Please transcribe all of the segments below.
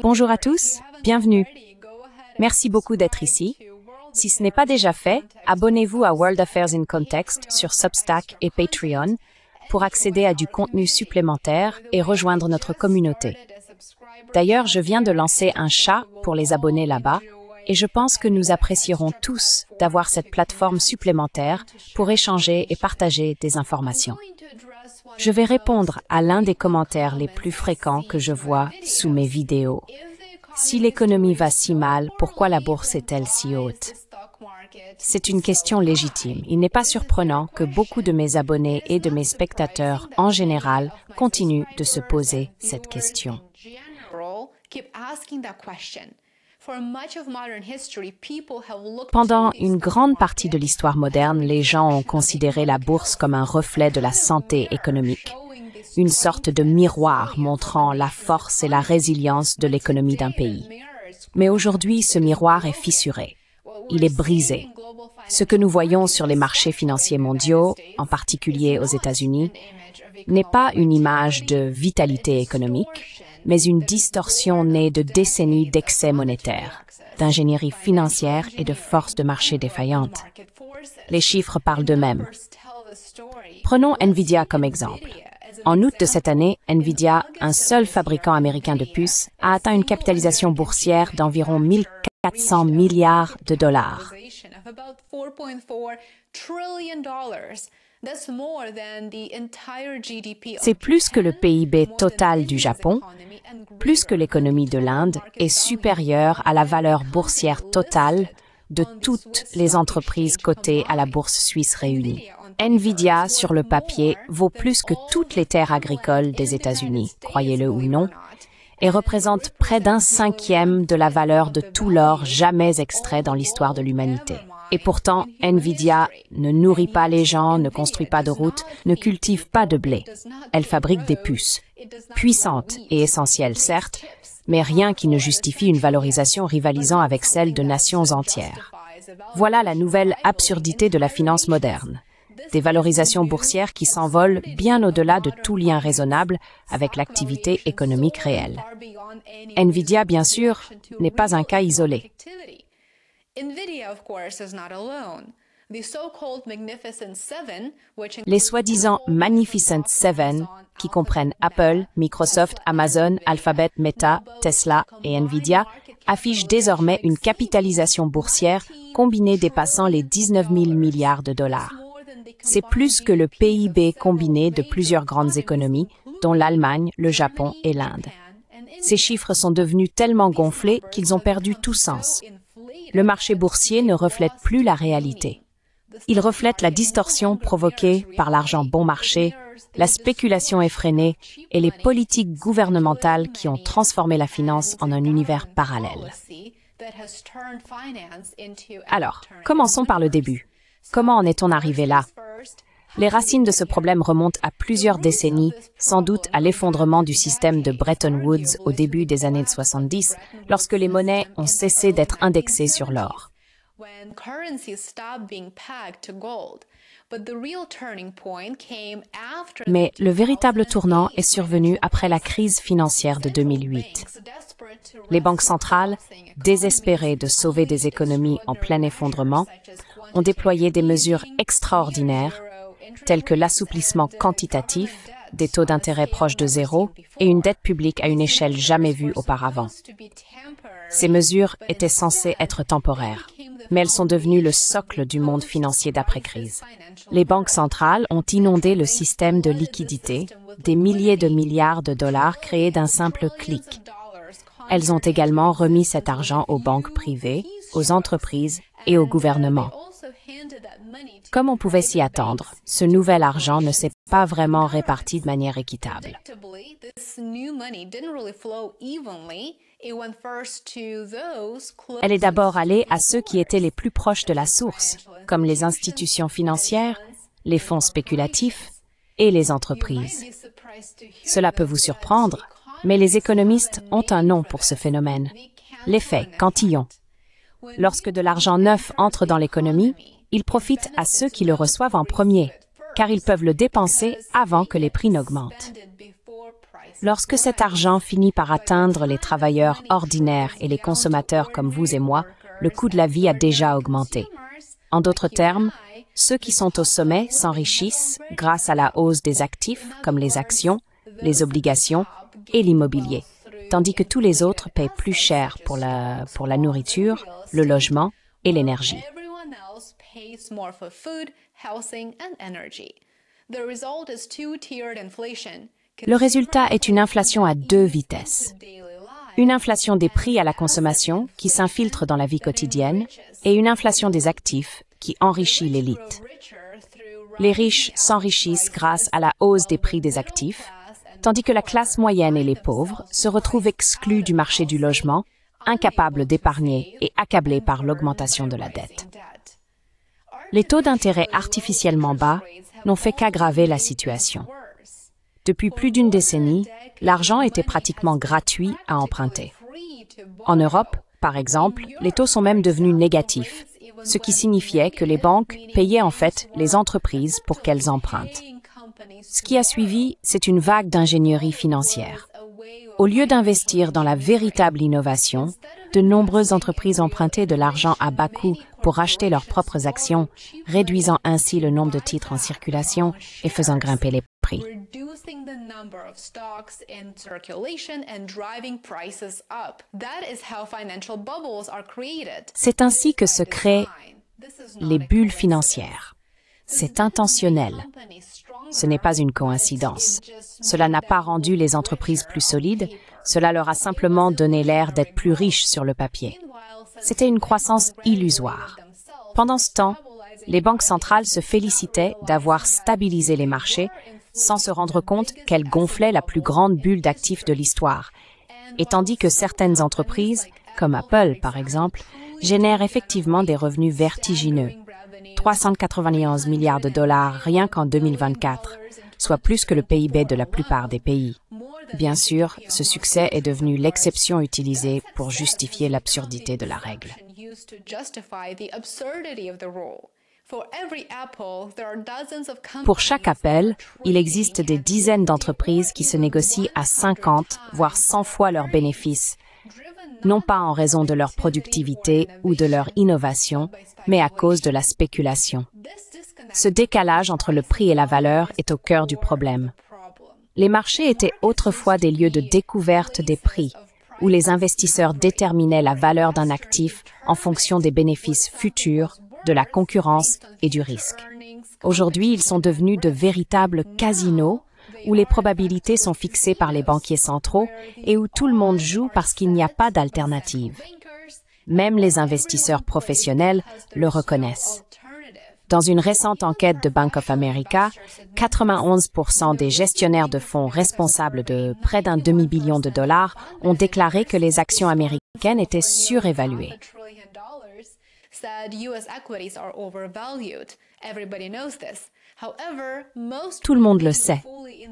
Bonjour à tous, bienvenue. Merci beaucoup d'être ici. Si ce n'est pas déjà fait, abonnez-vous à World Affairs in Context sur Substack et Patreon pour accéder à du contenu supplémentaire et rejoindre notre communauté. D'ailleurs, je viens de lancer un chat pour les abonnés là-bas et je pense que nous apprécierons tous d'avoir cette plateforme supplémentaire pour échanger et partager des informations. Je vais répondre à l'un des commentaires les plus fréquents que je vois sous mes vidéos. Si l'économie va si mal, pourquoi la bourse est-elle si haute? C'est une question légitime. Il n'est pas surprenant que beaucoup de mes abonnés et de mes spectateurs en général continuent de se poser cette question. Pendant une grande partie de l'histoire moderne, les gens ont considéré la bourse comme un reflet de la santé économique, une sorte de miroir montrant la force et la résilience de l'économie d'un pays. Mais aujourd'hui, ce miroir est fissuré. Il est brisé. Ce que nous voyons sur les marchés financiers mondiaux, en particulier aux États-Unis, n'est pas une image de vitalité économique, mais une distorsion née de décennies d'excès monétaires, d'ingénierie financière et de forces de marché défaillantes. Les chiffres parlent d'eux-mêmes. Prenons Nvidia comme exemple. En août de cette année, Nvidia, un seul fabricant américain de puces, a atteint une capitalisation boursière d'environ 1 400 milliards de dollars. C'est plus que le PIB total du Japon, plus que l'économie de l'Inde et supérieur à la valeur boursière totale de toutes les entreprises cotées à la bourse suisse réunie. Nvidia, sur le papier, vaut plus que toutes les terres agricoles des États-Unis, croyez-le ou non, et représente près d'un cinquième de la valeur de tout l'or jamais extrait dans l'histoire de l'humanité. Et pourtant, Nvidia ne nourrit pas les gens, ne construit pas de routes, ne cultive pas de blé. Elle fabrique des puces. Puissantes et essentielles, certes, mais rien qui ne justifie une valorisation rivalisant avec celle de nations entières. Voilà la nouvelle absurdité de la finance moderne. Des valorisations boursières qui s'envolent bien au-delà de tout lien raisonnable avec l'activité économique réelle. Nvidia, bien sûr, n'est pas un cas isolé. Les soi-disant Magnificent Seven, qui comprennent Apple, Microsoft, Amazon, Alphabet, Meta, Tesla et Nvidia, affichent désormais une capitalisation boursière combinée dépassant les 19 000 milliards de dollars. C'est plus que le PIB combiné de plusieurs grandes économies, dont l'Allemagne, le Japon et l'Inde. Ces chiffres sont devenus tellement gonflés qu'ils ont perdu tout sens. Le marché boursier ne reflète plus la réalité. Il reflète la distorsion provoquée par l'argent bon marché, la spéculation effrénée et les politiques gouvernementales qui ont transformé la finance en un univers parallèle. Alors, commençons par le début. Comment en est-on arrivé là? Les racines de ce problème remontent à plusieurs décennies, sans doute à l'effondrement du système de Bretton Woods au début des années 70, lorsque les monnaies ont cessé d'être indexées sur l'or. Mais le véritable tournant est survenu après la crise financière de 2008. Les banques centrales, désespérées de sauver des économies en plein effondrement, ont déployé des mesures extraordinaires, telles que l'assouplissement quantitatif, des taux d'intérêt proches de zéro et une dette publique à une échelle jamais vue auparavant. Ces mesures étaient censées être temporaires, mais elles sont devenues le socle du monde financier d'après-crise. Les banques centrales ont inondé le système de liquidité, des milliers de milliards de dollars créés d'un simple clic. Elles ont également remis cet argent aux banques privées, aux entreprises et au gouvernement. Comme on pouvait s'y attendre, ce nouvel argent ne s'est pas vraiment réparti de manière équitable. Elle est d'abord allée à ceux qui étaient les plus proches de la source, comme les institutions financières, les fonds spéculatifs et les entreprises. Cela peut vous surprendre, mais les économistes ont un nom pour ce phénomène, l'effet cantillon. Lorsque de l'argent neuf entre dans l'économie, il profite à ceux qui le reçoivent en premier, car ils peuvent le dépenser avant que les prix n'augmentent. Lorsque cet argent finit par atteindre les travailleurs ordinaires et les consommateurs comme vous et moi, le coût de la vie a déjà augmenté. En d'autres termes, ceux qui sont au sommet s'enrichissent grâce à la hausse des actifs comme les actions, les obligations et l'immobilier, tandis que tous les autres paient plus cher pour la nourriture, le logement et l'énergie. Le résultat est une inflation à deux vitesses. Une inflation des prix à la consommation qui s'infiltre dans la vie quotidienne et une inflation des actifs qui enrichit l'élite. Les riches s'enrichissent grâce à la hausse des prix des actifs, tandis que la classe moyenne et les pauvres se retrouvent exclus du marché du logement, incapables d'épargner et accablés par l'augmentation de la dette. Les taux d'intérêt artificiellement bas n'ont fait qu'aggraver la situation. Depuis plus d'une décennie, l'argent était pratiquement gratuit à emprunter. En Europe, par exemple, les taux sont même devenus négatifs, ce qui signifiait que les banques payaient en fait les entreprises pour qu'elles empruntent. Ce qui a suivi, c'est une vague d'ingénierie financière. Au lieu d'investir dans la véritable innovation, de nombreuses entreprises empruntaient de l'argent à bas coût pour acheter leurs propres actions, réduisant ainsi le nombre de titres en circulation et faisant grimper les prix. C'est ainsi que se créent les bulles financières. C'est intentionnel. Ce n'est pas une coïncidence. Cela n'a pas rendu les entreprises plus solides, cela leur a simplement donné l'air d'être plus riches sur le papier. C'était une croissance illusoire. Pendant ce temps, les banques centrales se félicitaient d'avoir stabilisé les marchés sans se rendre compte qu'elles gonflaient la plus grande bulle d'actifs de l'histoire. Et tandis que certaines entreprises, comme Apple par exemple, génèrent effectivement des revenus vertigineux. 391 milliards de dollars rien qu'en 2024, soit plus que le PIB de la plupart des pays. Bien sûr, ce succès est devenu l'exception utilisée pour justifier l'absurdité de la règle. Pour chaque Apple, il existe des dizaines d'entreprises qui se négocient à 50, voire 100 fois leurs bénéfices, non pas en raison de leur productivité ou de leur innovation, mais à cause de la spéculation. Ce décalage entre le prix et la valeur est au cœur du problème. Les marchés étaient autrefois des lieux de découverte des prix, où les investisseurs déterminaient la valeur d'un actif en fonction des bénéfices futurs, de la concurrence et du risque. Aujourd'hui, ils sont devenus de véritables casinos où les probabilités sont fixées par les banquiers centraux et où tout le monde joue parce qu'il n'y a pas d'alternative. Même les investisseurs professionnels le reconnaissent. Dans une récente enquête de Bank of America, 91% des gestionnaires de fonds responsables de près d'un demi-billion de dollars ont déclaré que les actions américaines étaient surévaluées. Tout le monde le sait.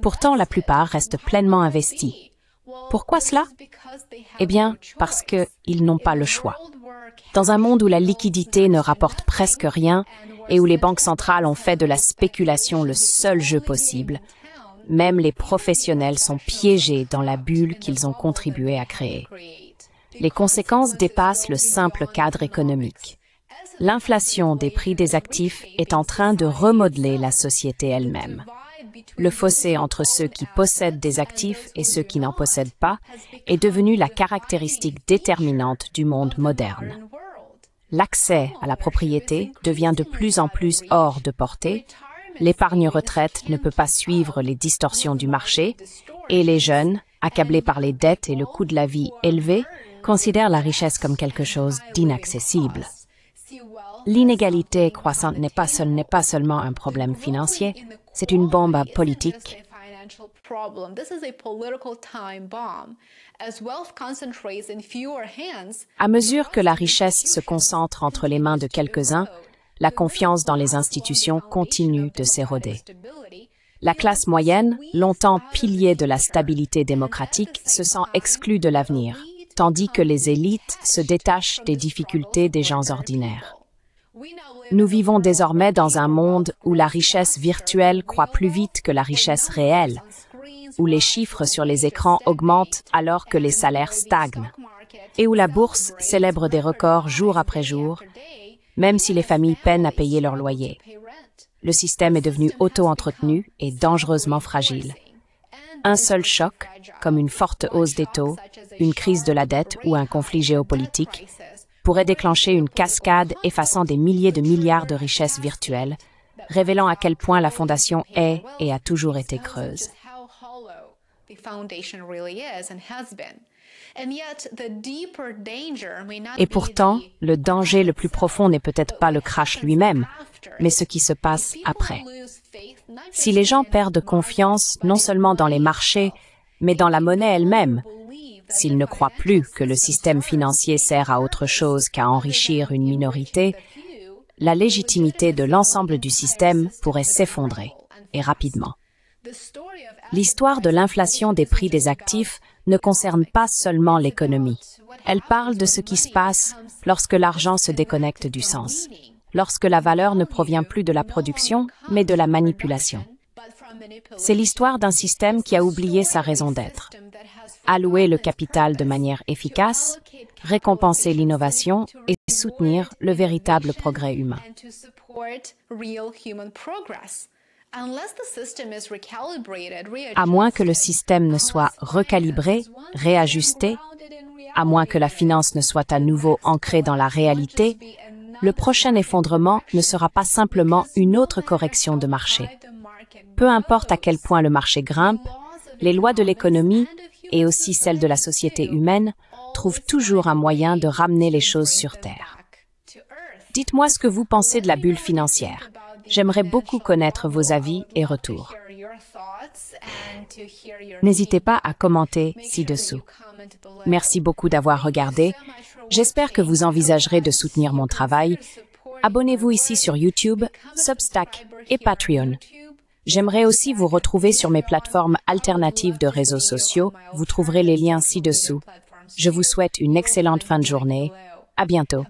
Pourtant, la plupart restent pleinement investis. Pourquoi cela? Eh bien, parce qu'ils n'ont pas le choix. Dans un monde où la liquidité ne rapporte presque rien et où les banques centrales ont fait de la spéculation le seul jeu possible, même les professionnels sont piégés dans la bulle qu'ils ont contribué à créer. Les conséquences dépassent le simple cadre économique. L'inflation des prix des actifs est en train de remodeler la société elle-même. Le fossé entre ceux qui possèdent des actifs et ceux qui n'en possèdent pas est devenu la caractéristique déterminante du monde moderne. L'accès à la propriété devient de plus en plus hors de portée, l'épargne retraite ne peut pas suivre les distorsions du marché et les jeunes, accablés par les dettes et le coût de la vie élevé, considèrent la richesse comme quelque chose d'inaccessible. L'inégalité croissante n'est pas seulement un problème financier, c'est une bombe politique. À mesure que la richesse se concentre entre les mains de quelques-uns, la confiance dans les institutions continue de s'éroder. La classe moyenne, longtemps pilier de la stabilité démocratique, se sent exclue de l'avenir, tandis que les élites se détachent des difficultés des gens ordinaires. Nous vivons désormais dans un monde où la richesse virtuelle croît plus vite que la richesse réelle, où les chiffres sur les écrans augmentent alors que les salaires stagnent, et où la bourse célèbre des records jour après jour, même si les familles peinent à payer leur loyer. Le système est devenu auto-entretenu et dangereusement fragile. Un seul choc, comme une forte hausse des taux, une crise de la dette ou un conflit géopolitique, pourrait déclencher une cascade effaçant des milliers de milliards de richesses virtuelles, révélant à quel point la fondation est et a toujours été creuse. Et pourtant, le danger le plus profond n'est peut-être pas le crash lui-même, mais ce qui se passe après. Si les gens perdent confiance non seulement dans les marchés, mais dans la monnaie elle-même, s'ils ne croient plus que le système financier sert à autre chose qu'à enrichir une minorité, la légitimité de l'ensemble du système pourrait s'effondrer, et rapidement. L'histoire de l'inflation des prix des actifs ne concerne pas seulement l'économie. Elle parle de ce qui se passe lorsque l'argent se déconnecte du sens, lorsque la valeur ne provient plus de la production, mais de la manipulation. C'est l'histoire d'un système qui a oublié sa raison d'être. Allouer le capital de manière efficace, récompenser l'innovation et soutenir le véritable progrès humain. À moins que le système ne soit recalibré, réajusté, à moins que la finance ne soit à nouveau ancrée dans la réalité, le prochain effondrement ne sera pas simplement une autre correction de marché. Peu importe à quel point le marché grimpe, les lois de l'économie, et aussi celles de la société humaine, trouvent toujours un moyen de ramener les choses sur Terre. Dites-moi ce que vous pensez de la bulle financière. J'aimerais beaucoup connaître vos avis et retours. N'hésitez pas à commenter ci-dessous. Merci beaucoup d'avoir regardé. J'espère que vous envisagerez de soutenir mon travail. Abonnez-vous ici sur YouTube, Substack et Patreon. J'aimerais aussi vous retrouver sur mes plateformes alternatives de réseaux sociaux. Vous trouverez les liens ci-dessous. Je vous souhaite une excellente fin de journée. À bientôt.